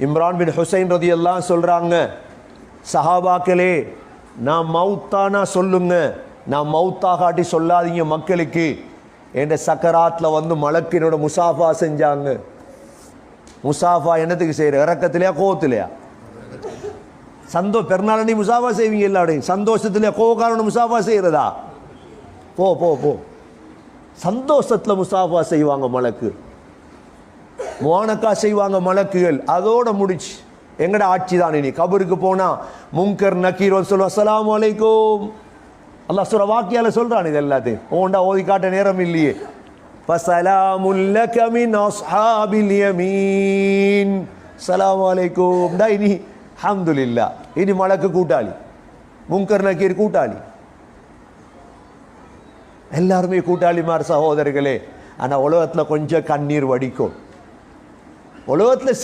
இம்ரான் பின் ஹுசைன் ரலியல்லாஹு சொல்றாங்க, சஹாபாக்களே நான் மௌத்தானா சொல்லுங்க, நான் மௌத்தாகாட்டி சொல்லாதீங்க மக்களுக்கு. என்ற சக்கராத்தில் வந்து மலக்கினோட முசாஃபா செஞ்சாங்க. முசாஃபா என்னத்துக்கு செய்கிற, இறக்கத்திலையா கோவத்திலையா? பெருநாளி முசாஃபா செய்வீங்க எல்லாரையும், சந்தோஷத்திலையா கோவக்காரனோட முசாஃபா செய்கிறதா? போ போ போ சந்தோஷத்தில் முசாஃபா செய்வாங்க மலக்கு, முவானக்கா செய்வாங்க மலக்குகள். அதோட முடிச்சு எங்கட ஆட்சி தான். இனி கபருக்கு போனா முன்கர் நக்கீர் சொல்லுவா அஸ்ஸலாமு அலைக்கும். அல்லாஹ் சூரா வாக்கியால சொல்றான் இது எல்லாத்தையும். ஓண்டா ஓதி காட்ட நேரம் இல்லையே. ஃபஸலாமுல் லக மின் அஸ்ஹாபில் யமீன், ஸலாமு அலைக்கும். டா இனி அல்ஹம்துலில்லாஹ், இனி மலக்கு கூட்டாளி, முன்கர் நக்கீர் கூட்டாளி, எல்லாருமே கூட்டாளிமார் சகோதரர்களே. ஆனால் உலகத்தில் கொஞ்சம் கண்ணீர் வடிக்கும். உலகத்தில்